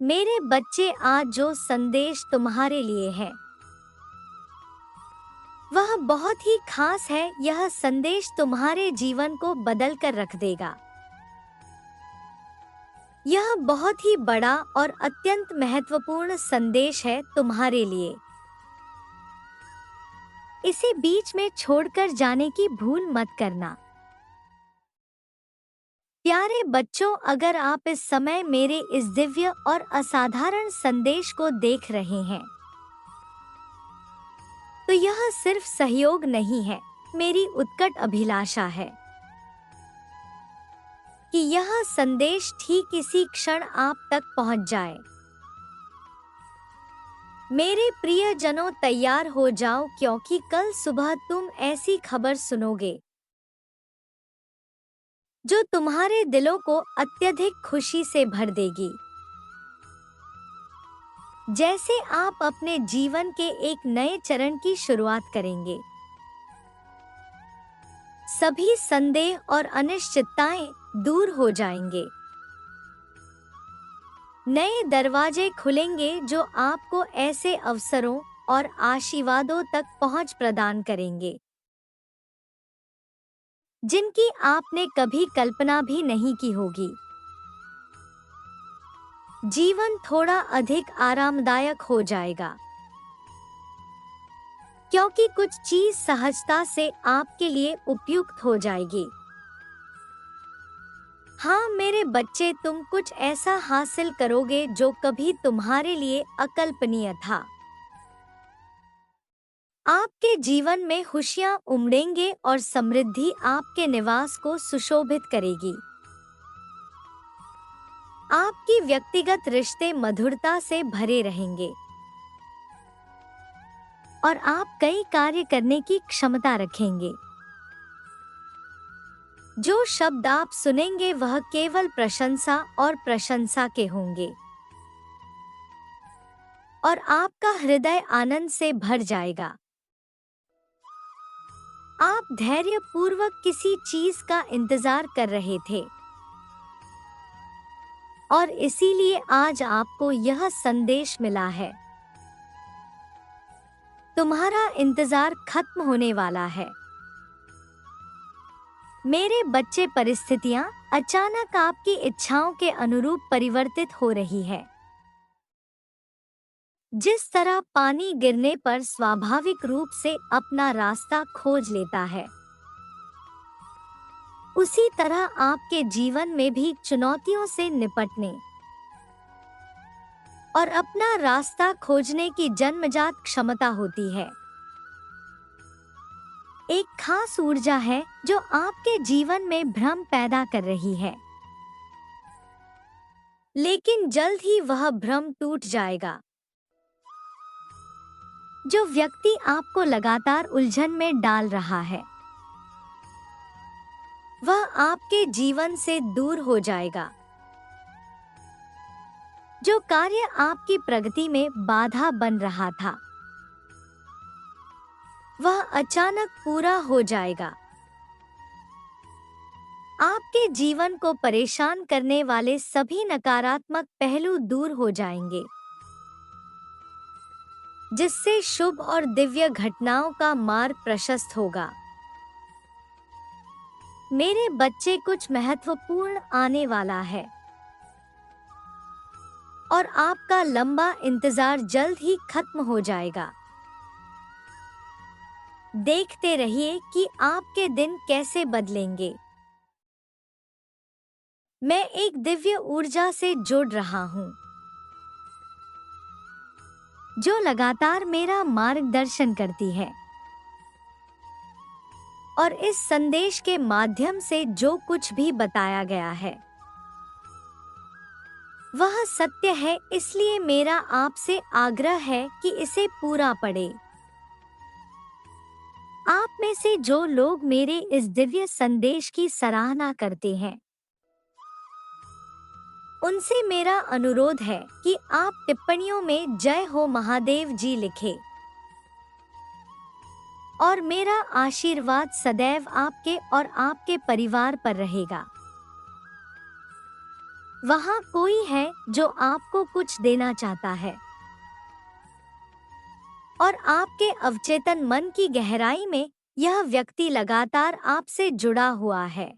मेरे बच्चे, आज जो संदेश तुम्हारे लिए है वह बहुत ही खास है। यह संदेश तुम्हारे जीवन को बदल कर रख देगा। यह बहुत ही बड़ा और अत्यंत महत्वपूर्ण संदेश है तुम्हारे लिए। इसे बीच में छोड़कर जाने की भूल मत करना। प्यारे बच्चों, अगर आप इस समय मेरे इस दिव्य और असाधारण संदेश को देख रहे हैं तो यह सिर्फ सहयोग नहीं है, मेरी उत्कट अभिलाषा है कि यह संदेश ठीक इसी क्षण आप तक पहुंच जाए। मेरे प्रियजनों, तैयार हो जाओ, क्योंकि कल सुबह तुम ऐसी खबर सुनोगे जो तुम्हारे दिलों को अत्यधिक खुशी से भर देगी। जैसे आप अपने जीवन के एक नए चरण की शुरुआत करेंगे, सभी संदेह और अनिश्चितताएं दूर हो जाएंगे। नए दरवाजे खुलेंगे जो आपको ऐसे अवसरों और आशीर्वादों तक पहुंच प्रदान करेंगे जिनकी आपने कभी कल्पना भी नहीं की होगी। जीवन थोड़ा अधिक आरामदायक हो जाएगा क्योंकि कुछ चीज सहजता से आपके लिए उपयुक्त हो जाएगी। हाँ मेरे बच्चे, तुम कुछ ऐसा हासिल करोगे जो कभी तुम्हारे लिए अकल्पनीय था। आपके जीवन में खुशियां उमड़ेंगे और समृद्धि आपके निवास को सुशोभित करेगी। आपकी व्यक्तिगत रिश्ते मधुरता से भरे रहेंगे और आप कई कार्य करने की क्षमता रखेंगे। जो शब्द आप सुनेंगे वह केवल प्रशंसा और प्रशंसा के होंगे और आपका हृदय आनंद से भर जाएगा। आप धैर्यपूर्वक किसी चीज का इंतजार कर रहे थे और इसीलिए आज आपको यह संदेश मिला है। तुम्हारा इंतजार खत्म होने वाला है। मेरे बच्चे, परिस्थितियां अचानक आपकी इच्छाओं के अनुरूप परिवर्तित हो रही है। जिस तरह पानी गिरने पर स्वाभाविक रूप से अपना रास्ता खोज लेता है, उसी तरह आपके जीवन में भी चुनौतियों से निपटने और अपना रास्ता खोजने की जन्मजात क्षमता होती है। एक खास ऊर्जा है जो आपके जीवन में भ्रम पैदा कर रही है, लेकिन जल्द ही वह भ्रम टूट जाएगा। जो व्यक्ति आपको लगातार उलझन में डाल रहा है वह आपके जीवन से दूर हो जाएगा। जो कार्य आपकी प्रगति में बाधा बन रहा था वह अचानक पूरा हो जाएगा। आपके जीवन को परेशान करने वाले सभी नकारात्मक पहलू दूर हो जाएंगे, जिससे शुभ और दिव्य घटनाओं का मार्ग प्रशस्त होगा। मेरे बच्चे, कुछ महत्वपूर्ण आने वाला है और आपका लंबा इंतजार जल्द ही खत्म हो जाएगा। देखते रहिए कि आपके दिन कैसे बदलेंगे। मैं एक दिव्य ऊर्जा से जुड़ रहा हूँ जो लगातार मेरा मार्गदर्शन करती है और इस संदेश के माध्यम से जो कुछ भी बताया गया है वह सत्य है। इसलिए मेरा आपसे आग्रह है कि इसे पूरा पढ़ें। आप में से जो लोग मेरे इस दिव्य संदेश की सराहना करते हैं उनसे मेरा अनुरोध है कि आप टिप्पणियों में जय हो महादेव जी लिखें और मेरा आशीर्वाद सदैव आपके और आपके परिवार पर रहेगा। वहाँ कोई है जो आपको कुछ देना चाहता है और आपके अवचेतन मन की गहराई में यह व्यक्ति लगातार आपसे जुड़ा हुआ है।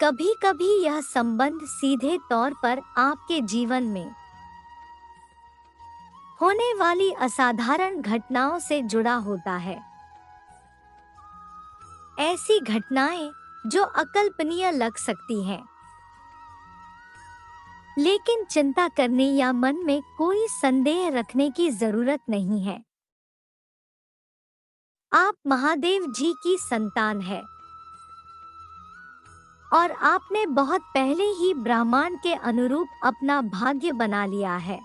कभी कभी यह संबंध सीधे तौर पर आपके जीवन में होने वाली असाधारण घटनाओं से जुड़ा होता है। ऐसी घटनाएं जो अकल्पनीय लग सकती हैं, लेकिन चिंता करने या मन में कोई संदेह रखने की जरूरत नहीं है। आप महादेव जी की संतान है और आपने बहुत पहले ही ब्रह्मांड के अनुरूप अपना भाग्य बना लिया है।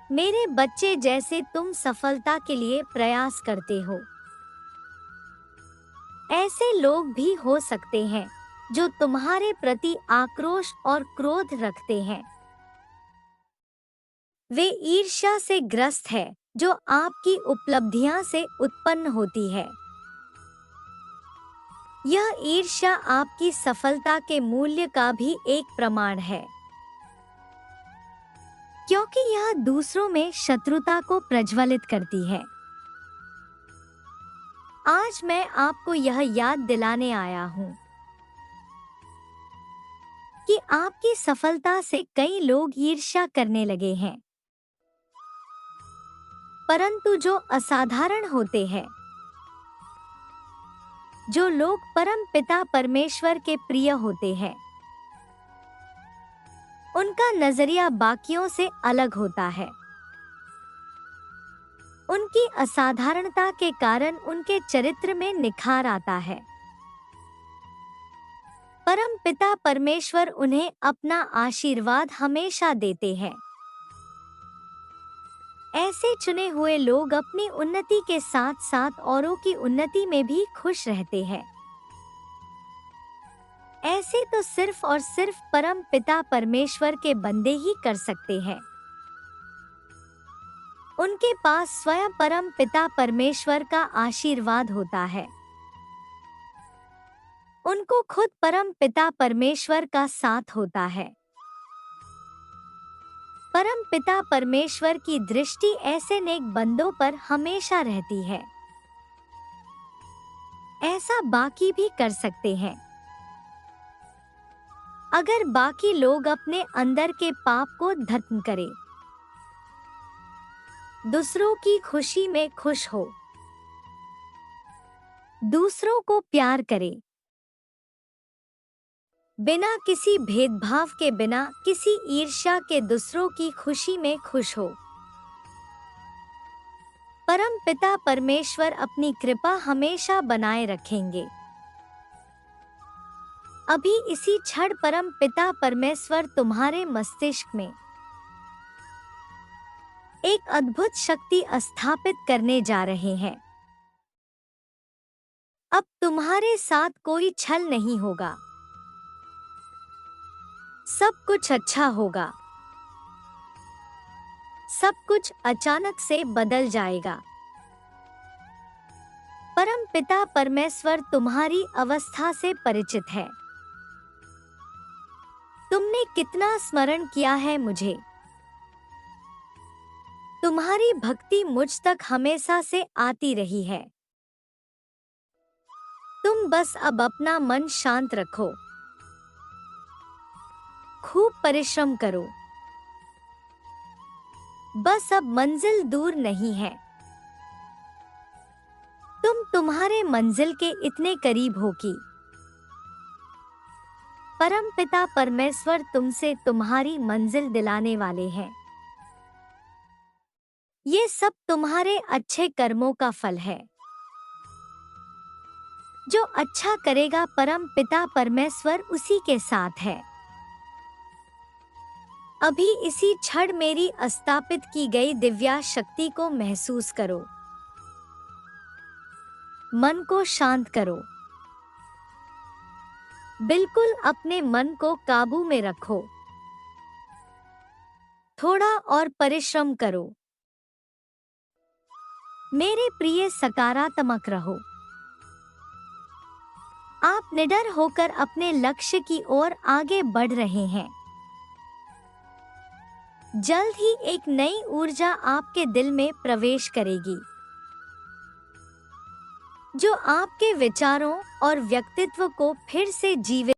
मेरे बच्चे, जैसे तुम सफलता के लिए प्रयास करते हो, ऐसे लोग भी हो सकते हैं जो तुम्हारे प्रति आक्रोश और क्रोध रखते हैं। वे ईर्ष्या से ग्रस्त है जो आपकी उपलब्धियां से उत्पन्न होती है। यह ईर्ष्या आपकी सफलता के मूल्य का भी एक प्रमाण है, क्योंकि यह दूसरों में शत्रुता को प्रज्वलित करती है। आज मैं आपको यह याद दिलाने आया हूँ कि आपकी सफलता से कई लोग ईर्ष्या करने लगे हैं, परंतु जो असाधारण होते हैं, जो लोग परम पिता परमेश्वर के प्रिय होते हैं, उनका नजरिया बाकियों से अलग होता है। उनकी असाधारणता के कारण उनके चरित्र में निखार आता है। परम पिता परमेश्वर उन्हें अपना आशीर्वाद हमेशा देते हैं। ऐसे चुने हुए लोग अपनी उन्नति के साथ साथ औरों की उन्नति में भी खुश रहते हैं। ऐसे तो सिर्फ और सिर्फ परम पिता परमेश्वर के बंदे ही कर सकते हैं। उनके पास स्वयं परम पिता परमेश्वर का आशीर्वाद होता है। उनको खुद परम पिता परमेश्वर का साथ होता है। परम पिता परमेश्वर की दृष्टि ऐसे नेक बंदों पर हमेशा रहती है। ऐसा बाकी भी कर सकते हैं। अगर बाकी लोग अपने अंदर के पाप को खत्म करें, दूसरों की खुशी में खुश हो, दूसरों को प्यार करें, बिना किसी भेदभाव के, बिना किसी ईर्ष्या के दूसरों की खुशी में खुश हो, परम पिता परमेश्वर अपनी कृपा हमेशा बनाए रखेंगे। अभी इसी क्षण परम पिता परमेश्वर तुम्हारे मस्तिष्क में एक अद्भुत शक्ति स्थापित करने जा रहे हैं। अब तुम्हारे साथ कोई छल नहीं होगा। सब कुछ अच्छा होगा। सब कुछ अचानक से बदल जाएगा। परम पिता परमेश्वर तुम्हारी अवस्था से परिचित है। तुमने कितना स्मरण किया है मुझे। तुम्हारी भक्ति मुझ तक हमेशा से आती रही है। तुम बस अब अपना मन शांत रखो, खूब परिश्रम करो। बस अब मंजिल दूर नहीं है। तुम तुम्हारे मंजिल के इतने करीब हो कि परम पिता परमेश्वर तुमसे तुम्हारी मंजिल दिलाने वाले हैं। ये सब तुम्हारे अच्छे कर्मों का फल है। जो अच्छा करेगा परम पिता परमेश्वर उसी के साथ है। अभी इसी क्षण मेरी स्थापित की गई दिव्या शक्ति को महसूस करो। मन को शांत करो। बिल्कुल अपने मन को काबू में रखो। थोड़ा और परिश्रम करो। मेरे प्रिय, सकारात्मक रहो। आप निडर होकर अपने लक्ष्य की ओर आगे बढ़ रहे हैं। जल्द ही एक नई ऊर्जा आपके दिल में प्रवेश करेगी, जो आपके विचारों और व्यक्तित्व को फिर से जीवित